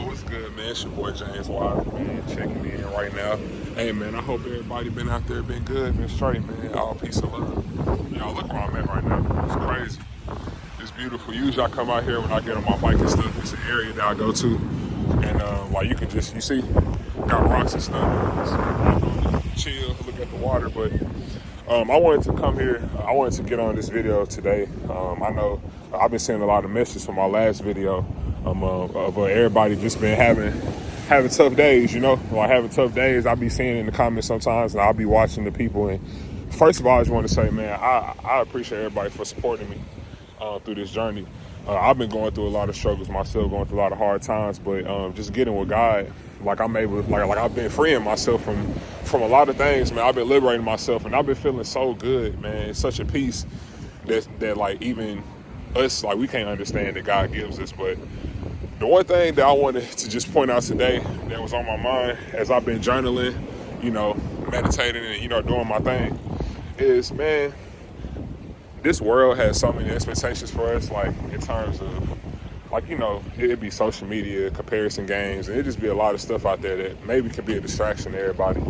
What's good, man? It's your boy James Wise, man, checking in right now. Hey, man, I hope everybody been out there, been good, been straight, man. All peace and love. Y'all look where I'm at right now. It's crazy. It's beautiful. Usually I come out here when I get on my bike and stuff. It's an area that I go to, and like you can just, you see, got rocks and stuff. So I'm gonna chill, look at the water, but I wanted to come here. I wanted to get on this video today. I know I've been seeing a lot of messages from my last video of everybody just been having tough days, you know, like having tough days. I'll be seeing in the comments sometimes, and I'll be watching the people. And first of all, I just want to say, man, I appreciate everybody for supporting me through this journey. I've been going through a lot of struggles myself, going through a lot of hard times, but just getting with God, like I'm able, like I've been freeing myself from a lot of things, man. I've been liberating myself, and I've been feeling so good, man. It's such a peace that like even us, like we can't understand that God gives us. But the one thing that I wanted to just point out today that was on my mind as I've been journaling, you know, meditating and, you know, doing my thing is, man, this world has so many expectations for us, like in terms of, like, you know, it'd be social media, comparison games, and it'd just be a lot of stuff out there that maybe could be a distraction to everybody.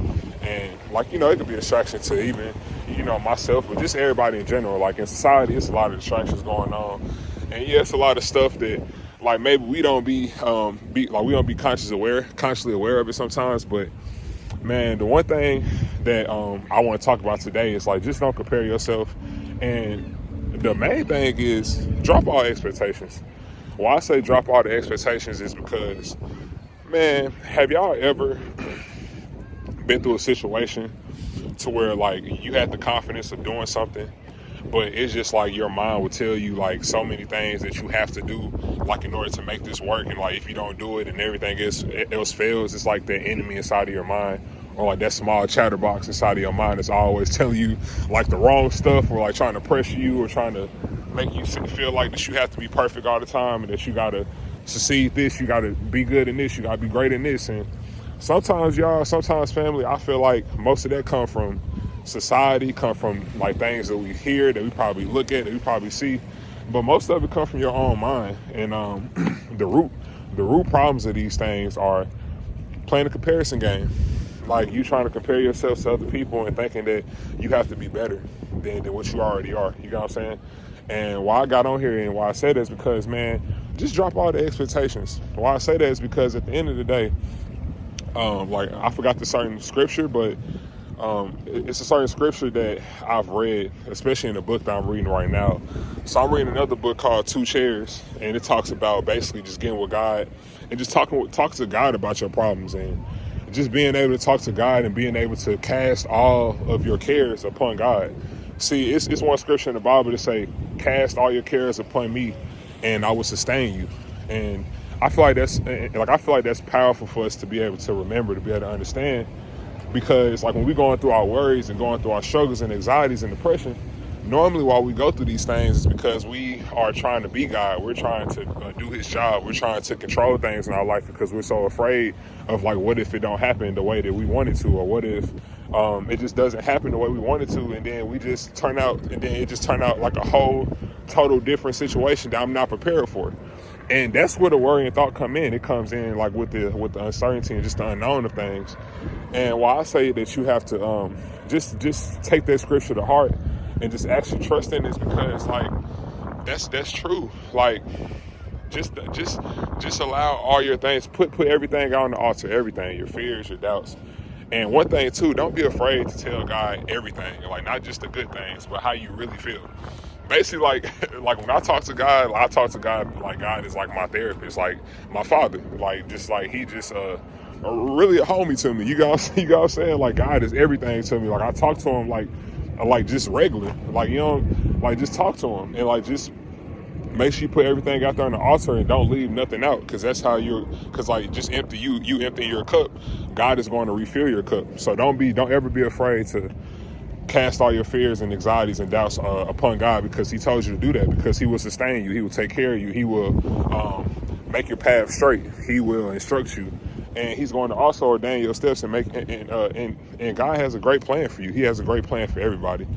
And like, you know, it could be a distraction to even, you know, myself, but just everybody in general. Like in society, it's a lot of distractions going on. And yeah, it's a lot of stuff that like maybe we don't be we don't be consciously aware of it sometimes. But man, the one thing that I want to talk about today is like, just don't compare yourself. And the main thing is drop all expectations. Why I say drop all the expectations is because, man, have y'all ever been through a situation to where like you had the confidence of doing something, but it's just like your mind will tell you like so many things that you have to do, like in order to make this work, and like if you don't do it and everything else fails, it's like the enemy inside of your mind, or like that small chatterbox inside of your mind is always telling you like the wrong stuff, or like trying to pressure you, or trying to make you feel like that you have to be perfect all the time, and that you gotta succeed this, you gotta be good in this, you gotta be great in this. And sometimes family, I feel like most of that come from society, come from like things that we hear, that we probably look at, that we probably see, but most of it come from your own mind. And the root problems of these things are playing a comparison game. Like you trying to compare yourself to other people and thinking that you have to be better than what you already are. You know what I'm saying? And why I got on here and why I say that is because, man, just drop all the expectations. Why I say that is because at the end of the day, like I forgot the certain scripture, but it's a certain scripture that I've read, especially in the book that I'm reading right now. So I'm reading another book called Two Chairs, and it talks about basically just getting with God and just talk to God about your problems, and just being able to talk to God and being able to cast all of your cares upon God. See, it's one scripture in the Bible to say, cast all your cares upon me and I will sustain you. And I feel like that's powerful for us to be able to remember, to be able to understand, because like when we're going through our worries and going through our struggles and anxieties and depression, normally while we go through these things is because we are trying to be God. We're trying to do his job. We're trying to control things in our life because we're so afraid of like, what if it don't happen the way that we want it to, or what if it just doesn't happen the way we want it to, and then it just turned out like a whole total different situation that I'm not prepared for. And that's where the worry and thought come in. It comes in like with the uncertainty and just the unknown of things. And why I say that you have to just take that scripture to heart and just actually trust in this, because like that's true. Like just allow all your things, put everything on the altar, everything, your fears, your doubts. And one thing too, don't be afraid to tell God everything, like not just the good things, but how you really feel. Basically, like when I talk to God like God is like my therapist, like my father, like just like he just really a homie to me. You got what I'm saying? Like God is everything to me. Like I talk to him like just regular, like, you know, like just talk to him and like just make sure you put everything out there on the altar and don't leave nothing out, because that's how because like just empty you empty your cup, God is going to refill your cup. So don't ever be afraid to cast all your fears and anxieties and doubts upon God, because he told you to do that, because he will sustain you, he will take care of you, he will make your path straight, he will instruct you, and he's going to also ordain your steps and and God has a great plan for you. He has a great plan for everybody.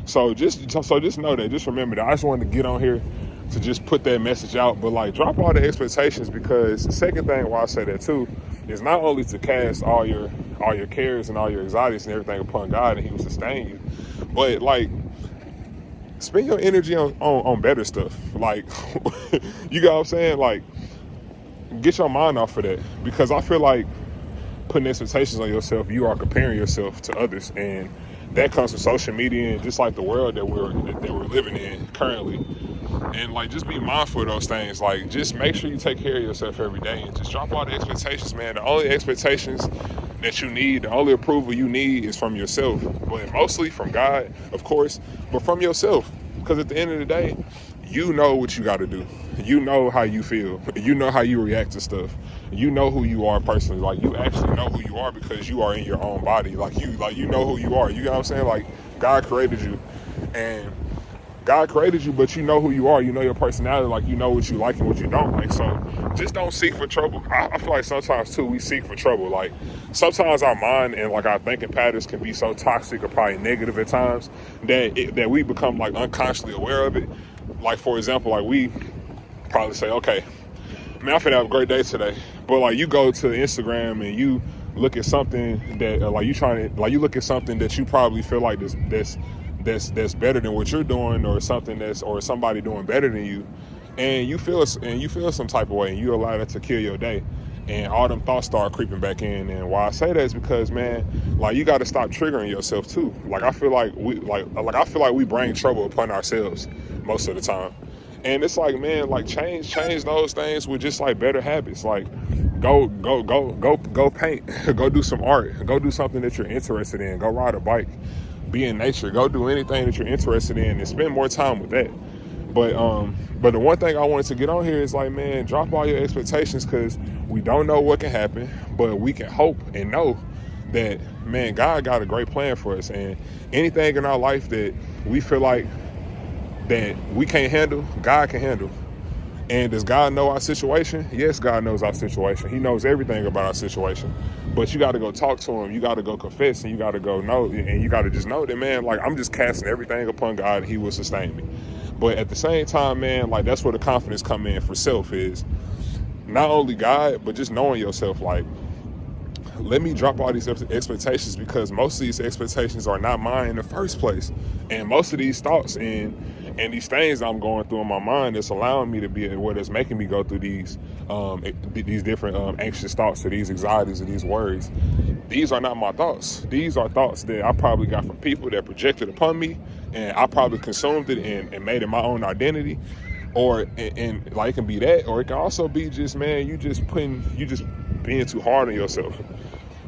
So just know that, just remember that. I just wanted to get on here, to just put that message out. But like, drop all the expectations, because the second thing why I say that too is not only to cast all your cares and all your anxieties and everything upon God, and He will sustain you, but like, spend your energy on better stuff. Like, you know what I'm saying? Like, get your mind off of that, because I feel like putting expectations on yourself, you are comparing yourself to others, and that comes from social media and just like the world that we're living in currently. And like, just be mindful of those things. Like, just make sure you take care of yourself every day, and just drop all the expectations, man. The only expectations that you need, the only approval you need is from yourself, but mostly from God, of course, but from yourself. Because at the end of the day, you know what you got to do. You know how you feel. You know how you react to stuff. You know who you are personally. Like, you actually know who you are because you are in your own body. Like you know who you are. You know what I'm saying? Like, God created you, and God created you, but you know who you are. You know your personality. Like, you know what you like and what you don't like. So just don't seek for trouble. I feel like sometimes too we seek for trouble. Like, sometimes our mind and like our thinking patterns can be so toxic or probably negative at times that we become like unconsciously aware of it. Like, for example, like, we probably say, okay, man, I'm finna have a great day today. But like, you go to Instagram and you look at something that you look at something that you probably feel like that's better than what you're doing, or or somebody doing better than you, and you feel some type of way, and you allow that to kill your day, and all them thoughts start creeping back in. And why I say that is because, man, like, you got to stop triggering yourself too. Like, I feel like we bring trouble upon ourselves most of the time. And it's like, man, like, change those things with just like better habits. Like, go paint, go do some art, go do something that you're interested in, go ride a bike, be in nature, go do anything that you're interested in, and spend more time with that. But the one thing I wanted to get on here is like, man, drop all your expectations, because we don't know what can happen, but we can hope and know that, man, God got a great plan for us. And anything in our life that we feel like that we can't handle, God can handle. And does God know our situation? Yes, God knows our situation. He knows everything about our situation. But you got to go talk to Him. You got to go confess, and you got to go know, and you got to just know that, man, like, I'm just casting everything upon God, and He will sustain me. But at the same time, man, like, that's where the confidence come in for self, is not only God, but just knowing yourself. Like, let me drop all these expectations, because most of these expectations are not mine in the first place. And most of these thoughts and these things I'm going through in my mind that's allowing me to be what is making me go through these different anxious thoughts, or these anxieties, or these worries. These are not my thoughts. These are thoughts that I probably got from people that projected upon me, and I probably consumed it and made it my own identity. Or and like, it can be that, or it can also be just, man, you just being too hard on yourself.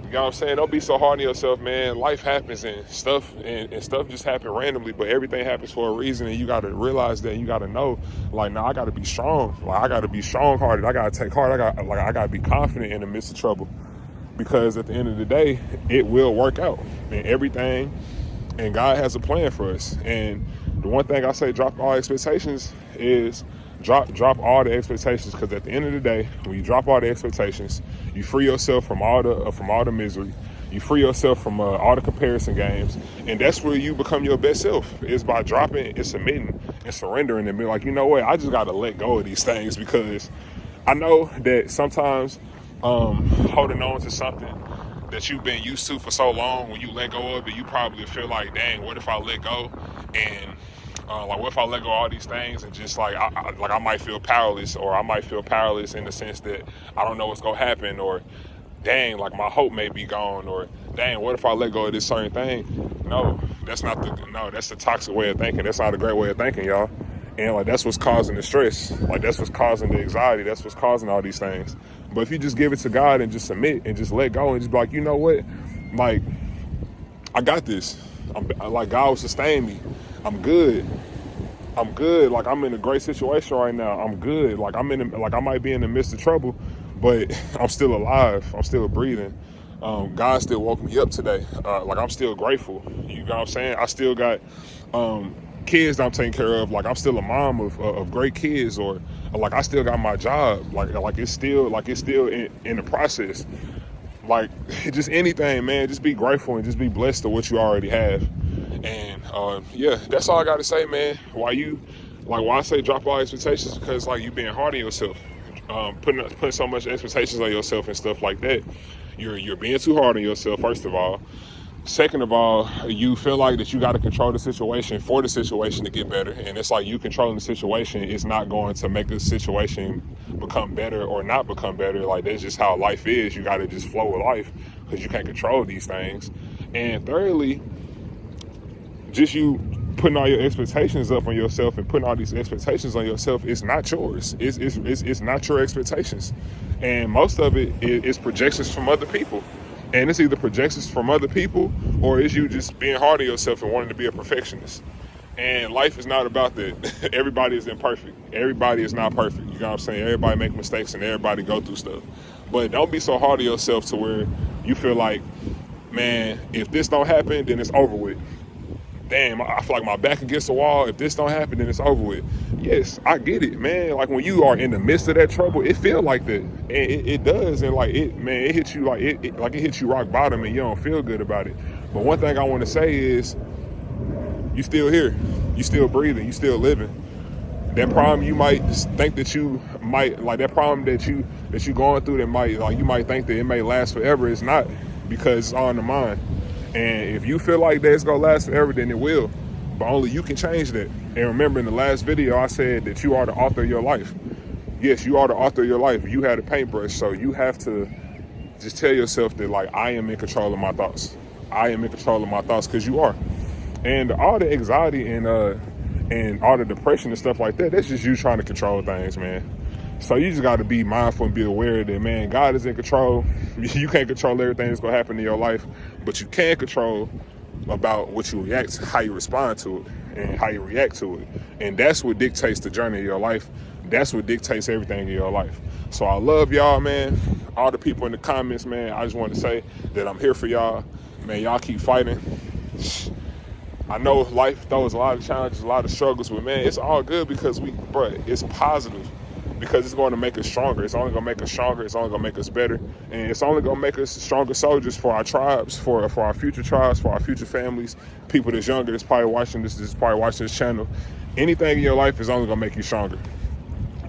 You know what I'm saying? Don't be so hard on yourself, man. Life happens, and stuff just happen randomly, but everything happens for a reason, and you got to realize that. You got to know, like, I got to be strong. Like, I got to be strong-hearted. I got to take heart. I got to be confident in the midst of trouble, because at the end of the day, it will work out, and everything. And God has a plan for us. And the one thing I say, drop all expectations, is drop all the expectations, because at the end of the day, when you drop all the expectations, you free yourself from all the misery. You free yourself from all the comparison games, and that's where you become your best self, is by dropping and submitting and surrendering, and be like, you know what, I just got to let go of these things, because I know that sometimes holding on to something that you've been used to for so long, when you let go of it, you probably feel like, dang, what if I let go? And like, what if I let go of all these things, and just like, I might feel powerless, or I might feel powerless in the sense that I don't know what's gonna happen, or dang, like, my hope may be gone, or dang, what if I let go of this certain thing? No, that's the toxic way of thinking. That's not a great way of thinking, y'all. And like, that's what's causing the stress. Like, that's what's causing the anxiety. That's what's causing all these things. But if you just give it to God and just submit and just let go and just be like, you know what? Like, I got this. Like, God will sustain me. I'm good. Like, I'm in a great situation right now. I'm good. Like, I might be in the midst of trouble, but I'm still alive. I'm still breathing. God still woke me up today. Like, I'm still grateful. You know what I'm saying? I still got kids that I'm taking care of. Like, I'm still a mom of great kids, or like, I still got my job. Like it's still in the process. Like, just anything, man. Just be grateful and just be blessed to what you already have. And yeah, that's all I got to say, man. While you Like, why I say drop all expectations? Because like you being hard on yourself, putting so much expectations on yourself and stuff like that. You're being too hard on yourself, first of all. Second of all, you feel like that you got to control the situation for the situation to get better. And it's like you controlling the situation is not going to make the situation become better or not become better. Like, that's just how life is. You got to just flow with life because you can't control these things. And thirdly, just you putting all your expectations up on yourself and putting all these expectations on yourself is not yours. It's not your expectations. And most of it is projections from other people. And it's either projections from other people or it's you just being hard on yourself and wanting to be a perfectionist. And life is not about that. Everybody is imperfect. Everybody is not perfect. You know what I'm saying? Everybody make mistakes and everybody go through stuff. But don't be so hard on yourself to where you feel like, man, if this don't happen, then it's over with. Damn, I feel like my back against the wall. If this don't happen, then it's over with. Yes, I get it, man. Like, when you are in the midst of that trouble, it feels like that. And it does. And like, it hits you like it hits you rock bottom and you don't feel good about it. But one thing I want to say is, you still here. You still breathing. You still living. That problem you might think that you might, like that problem that you going through that might, like, you might think that it may last forever. It's not, because it's all in the mind. And if you feel like that's gonna last forever, then it will. But only you can change that. And remember, in the last video, I said that you are the author of your life. Yes, you are the author of your life. You had a paintbrush, so you have to just tell yourself that, like, I am in control of my thoughts. I am in control of my thoughts, because you are. And all the anxiety and all the depression and stuff like that, that's just you trying to control things, man. So you just got to be mindful and be aware that, man, God is in control. You can't control everything that's going to happen in your life, but you can control about what you react to, how you respond to it, and how you react to it. And that's what dictates the journey of your life. That's what dictates everything in your life. So I love y'all, man. All the people in the comments, man, I just want to say that I'm here for y'all. Man, y'all keep fighting. I know life throws a lot of challenges, a lot of struggles, but man, it's all good because it's positive. Because it's going to make us stronger. It's only going to make us stronger. It's only going to make us better. And it's only going to make us stronger soldiers for our tribes, for our future tribes, for our future families, people that's younger that's probably watching this channel. Anything in your life is only going to make you stronger.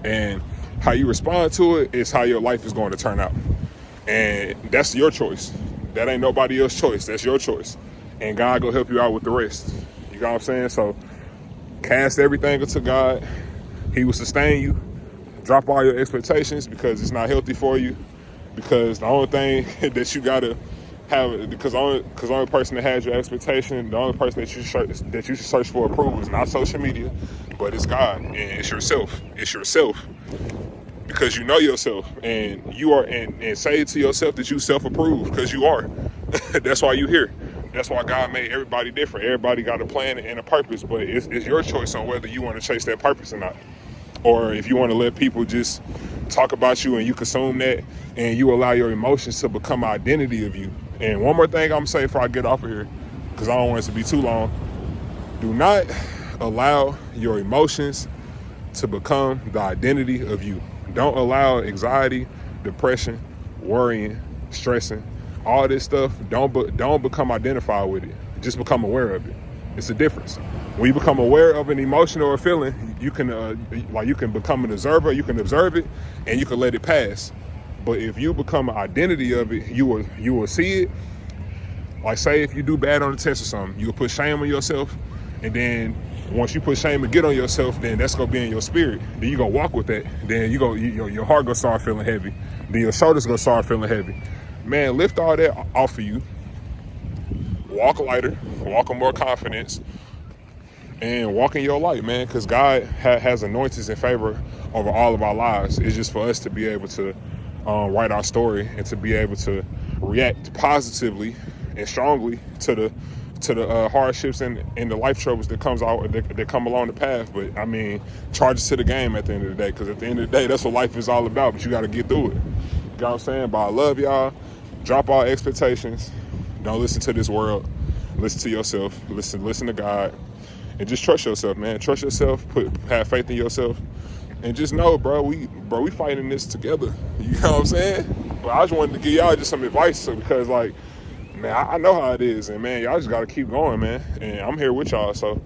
And how you respond to it is how your life is going to turn out. And that's your choice. That ain't nobody else's choice. That's your choice. And God will help you out with the rest. You know what I'm saying? So cast everything into God. He will sustain you. Drop all your expectations because it's not healthy for you. Because the only thing that you gotta have, because the only person that has your expectation, the only person that you should search for approval is not social media, but it's God and it's yourself. It's yourself. Because you know yourself and you are, and say to yourself that you self-approve because you are. That's why you here. That's why God made everybody different. Everybody got a plan and a purpose, but it's your choice on whether you want to chase that purpose or not. Or if you want to let people just talk about you and you consume that and you allow your emotions to become an identity of you. And one more thing I'm going to say before I get off of here, because I don't want it to be too long. Do not allow your emotions to become the identity of you. Don't allow anxiety, depression, worrying, stressing, all this stuff. Don't become identified with it. Just become aware of it. It's a difference. When you become aware of an emotion or a feeling, you can become an observer. You can observe it, and you can let it pass. But if you become an identity of it, you will see it. Like, say if you do bad on the test or something, you'll put shame on yourself, and then once you put shame and get on yourself, then that's gonna be in your spirit. Then you gonna walk with that. Then your heart gonna start feeling heavy. Then your shoulders gonna start feeling heavy. Man, lift all that off of you. Walk lighter. Walk with more confidence. And walk in your light, man, because God has anointings in favor over all of our lives. It's just for us to be able to write our story and to be able to react positively and strongly to the hardships and the life troubles that come along the path. But I mean, charges to the game at the end of the day, because at the end of the day, that's what life is all about. But you got to get through it. You know what I'm saying? But I love y'all. Drop all expectations. Don't listen to this world. Listen to yourself. Listen to God. And just trust yourself, man. Trust yourself. Have faith in yourself. And just know, bro, we fighting this together. You know what I'm saying? But I just wanted to give y'all just some advice, because, like, man, I know how it is. And, man, y'all just got to keep going, man. And I'm here with y'all. So,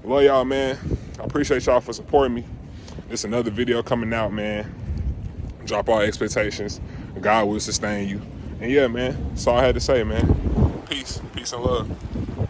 love y'all, man. I appreciate y'all for supporting me. There's another video coming out, man. Drop all expectations. God will sustain you. And yeah, man, that's all I had to say, man. Peace and love.